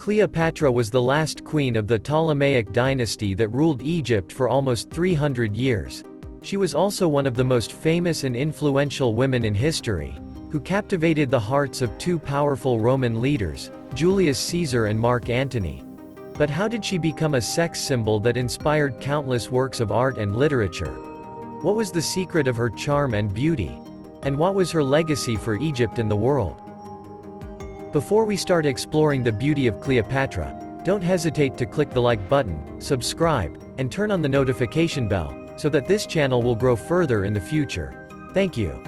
Cleopatra was the last queen of the Ptolemaic dynasty that ruled Egypt for almost 300 years. She was also one of the most famous and influential women in history, who captivated the hearts of two powerful Roman leaders, Julius Caesar and Mark Antony. But how did she become a sex symbol that inspired countless works of art and literature? What was the secret of her charm and beauty? And what was her legacy for Egypt and the world? Before we start exploring the beauty of Cleopatra, don't hesitate to click the like button, subscribe, and turn on the notification bell, so that this channel will grow further in the future. Thank you.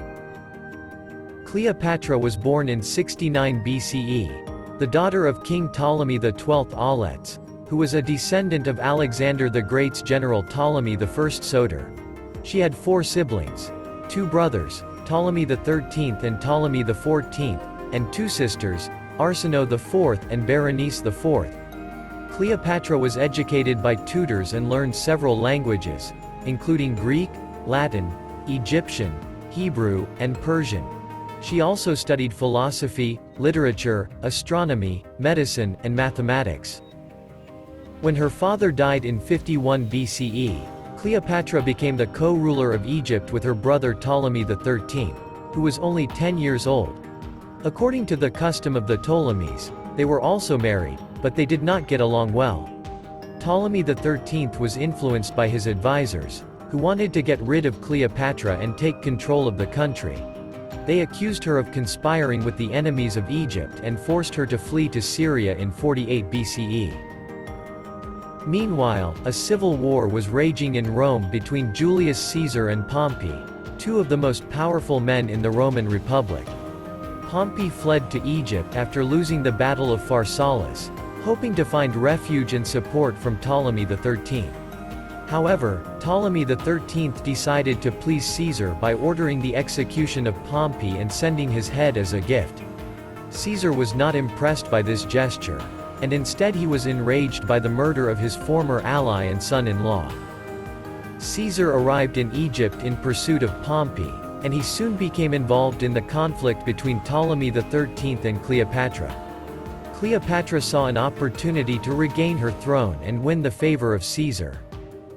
Cleopatra was born in 69 BCE, the daughter of King Ptolemy XII Auletes, who was a descendant of Alexander the Great's general Ptolemy I Soter. She had 4 siblings, 2 brothers, Ptolemy XIII and Ptolemy XIV, and 2 sisters, Arsinoe IV and Berenice IV. Cleopatra was educated by tutors and learned several languages, including Greek, Latin, Egyptian, Hebrew, and Persian. She also studied philosophy, literature, astronomy, medicine, and mathematics. When her father died in 51 BCE, Cleopatra became the co-ruler of Egypt with her brother Ptolemy XIII, who was only 10 years old. According to the custom of the Ptolemies, they were also married, but they did not get along well. Ptolemy XIII was influenced by his advisors, who wanted to get rid of Cleopatra and take control of the country. They accused her of conspiring with the enemies of Egypt and forced her to flee to Syria in 48 BCE. Meanwhile, a civil war was raging in Rome between Julius Caesar and Pompey, 2 of the most powerful men in the Roman Republic. Pompey fled to Egypt after losing the Battle of Pharsalus, hoping to find refuge and support from Ptolemy XIII. However, Ptolemy XIII decided to please Caesar by ordering the execution of Pompey and sending his head as a gift. Caesar was not impressed by this gesture, and instead he was enraged by the murder of his former ally and son-in-law. Caesar arrived in Egypt in pursuit of Pompey, and he soon became involved in the conflict between Ptolemy XIII and Cleopatra. Cleopatra saw an opportunity to regain her throne and win the favor of Caesar.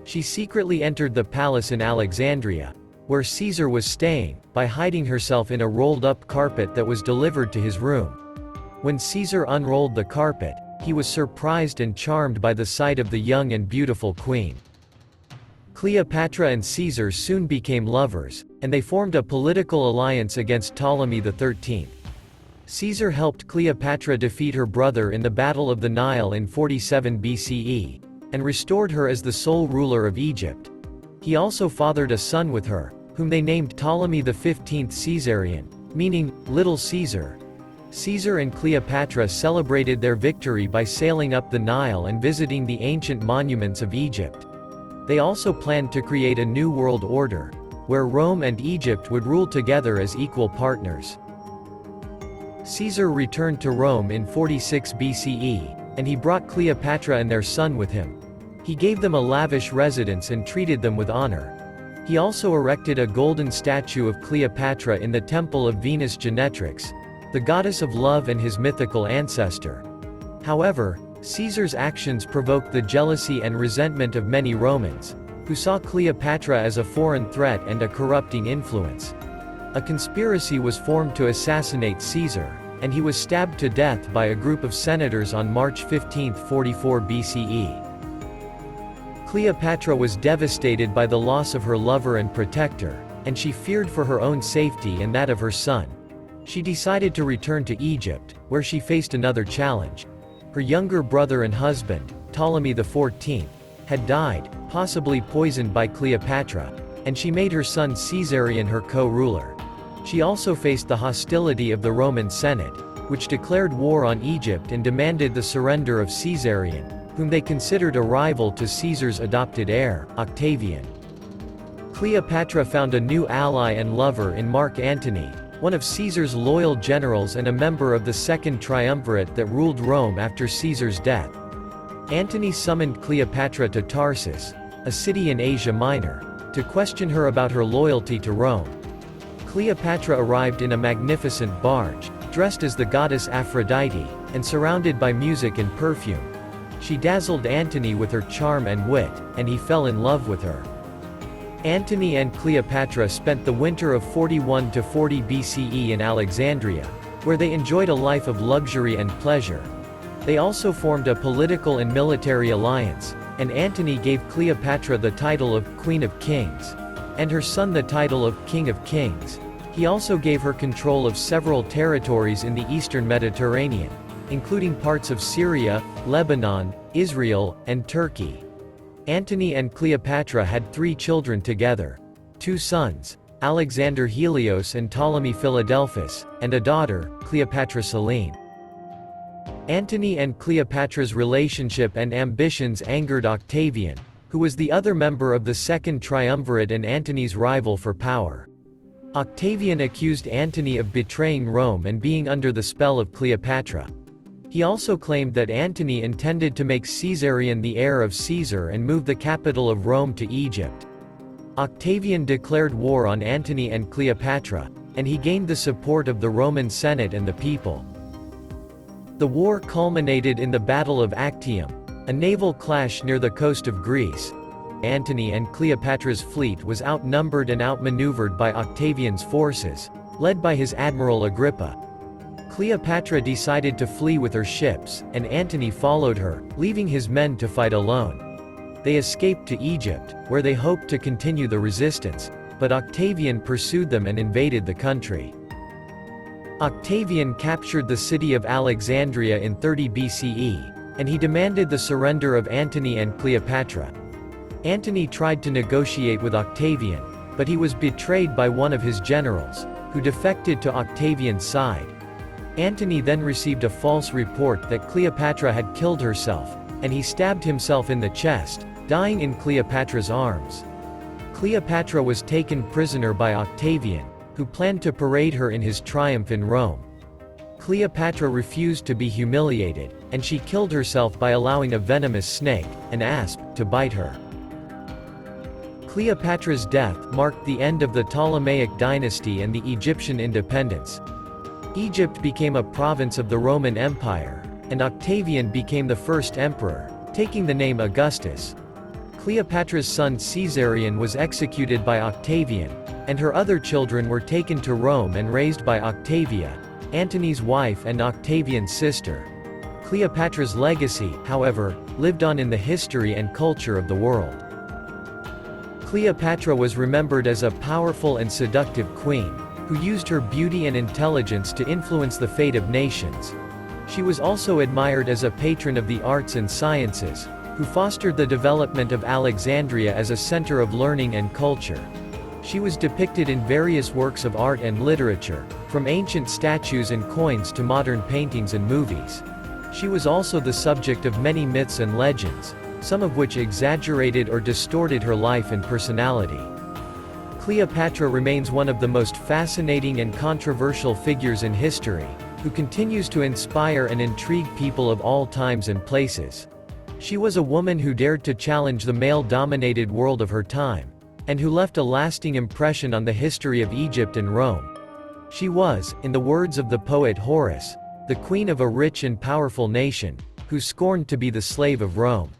She secretly entered the palace in Alexandria, where Caesar was staying, by hiding herself in a rolled-up carpet that was delivered to his room. When Caesar unrolled the carpet, he was surprised and charmed by the sight of the young and beautiful queen. Cleopatra and Caesar soon became lovers, and they formed a political alliance against Ptolemy XIII. Caesar helped Cleopatra defeat her brother in the Battle of the Nile in 47 BCE, and restored her as the sole ruler of Egypt. He also fathered a son with her, whom they named Ptolemy XV Caesarion, meaning, Little Caesar. Caesar and Cleopatra celebrated their victory by sailing up the Nile and visiting the ancient monuments of Egypt. They also planned to create a new world order, where Rome and Egypt would rule together as equal partners. Caesar returned to Rome in 46 BCE, and he brought Cleopatra and their son with him. He gave them a lavish residence and treated them with honor. He also erected a golden statue of Cleopatra in the temple of Venus Genetrix, the goddess of love and his mythical ancestor. However, Caesar's actions provoked the jealousy and resentment of many Romans, who saw Cleopatra as a foreign threat and a corrupting influence. A conspiracy was formed to assassinate Caesar, and he was stabbed to death by a group of senators on March 15, 44 BCE. Cleopatra was devastated by the loss of her lover and protector, and she feared for her own safety and that of her son. She decided to return to Egypt, where she faced another challenge. Her younger brother and husband, Ptolemy XIV, had died, possibly poisoned by Cleopatra, and she made her son Caesarion her co-ruler. She also faced the hostility of the Roman Senate, which declared war on Egypt and demanded the surrender of Caesarion, whom they considered a rival to Caesar's adopted heir, Octavian. Cleopatra found a new ally and lover in Mark Antony, one of Caesar's loyal generals and a member of the Second Triumvirate that ruled Rome after Caesar's death. Antony summoned Cleopatra to Tarsus, a city in Asia Minor, to question her about her loyalty to Rome. Cleopatra arrived in a magnificent barge, dressed as the goddess Aphrodite, and surrounded by music and perfume. She dazzled Antony with her charm and wit, and he fell in love with her. Antony and Cleopatra spent the winter of 41 to 40 BCE in Alexandria, where they enjoyed a life of luxury and pleasure. They also formed a political and military alliance, and Antony gave Cleopatra the title of Queen of Kings, and her son the title of King of Kings. He also gave her control of several territories in the eastern Mediterranean, including parts of Syria, Lebanon, Israel, and Turkey. Antony and Cleopatra had 3 children together: 2 sons, Alexander Helios and Ptolemy Philadelphus, and a daughter, Cleopatra Selene. Antony and Cleopatra's relationship and ambitions angered Octavian, who was the other member of the Second Triumvirate and Antony's rival for power. Octavian accused Antony of betraying Rome and being under the spell of Cleopatra. He also claimed that Antony intended to make Caesarion the heir of Caesar and move the capital of Rome to Egypt. Octavian declared war on Antony and Cleopatra, and he gained the support of the Roman Senate and the people. The war culminated in the Battle of Actium, a naval clash near the coast of Greece. Antony and Cleopatra's fleet was outnumbered and outmaneuvered by Octavian's forces, led by his admiral Agrippa. Cleopatra decided to flee with her ships, and Antony followed her, leaving his men to fight alone. They escaped to Egypt, where they hoped to continue the resistance, but Octavian pursued them and invaded the country. Octavian captured the city of Alexandria in 30 BCE, and he demanded the surrender of Antony and Cleopatra. Antony tried to negotiate with Octavian, but he was betrayed by one of his generals, who defected to Octavian's side. Antony then received a false report that Cleopatra had killed herself, and he stabbed himself in the chest, dying in Cleopatra's arms. Cleopatra was taken prisoner by Octavian, who planned to parade her in his triumph in Rome. Cleopatra refused to be humiliated, and she killed herself by allowing a venomous snake, an asp, to bite her. Cleopatra's death marked the end of the Ptolemaic dynasty and the Egyptian independence. Egypt became a province of the Roman Empire, and Octavian became the first emperor, taking the name Augustus. Cleopatra's son Caesarion was executed by Octavian, and her other children were taken to Rome and raised by Octavia, Antony's wife and Octavian's sister. Cleopatra's legacy, however, lived on in the history and culture of the world. Cleopatra was remembered as a powerful and seductive queen, who used her beauty and intelligence to influence the fate of nations. She was also admired as a patron of the arts and sciences, who fostered the development of Alexandria as a center of learning and culture. She was depicted in various works of art and literature, from ancient statues and coins to modern paintings and movies. She was also the subject of many myths and legends, some of which exaggerated or distorted her life and personality. Cleopatra remains one of the most fascinating and controversial figures in history, who continues to inspire and intrigue people of all times and places. She was a woman who dared to challenge the male-dominated world of her time, and who left a lasting impression on the history of Egypt and Rome. She was, in the words of the poet Horace, the queen of a rich and powerful nation, who scorned to be the slave of Rome.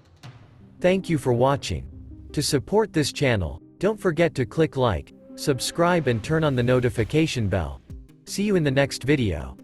Thank you for watching. To support this channel, don't forget to click like, subscribe and turn on the notification bell. See you in the next video.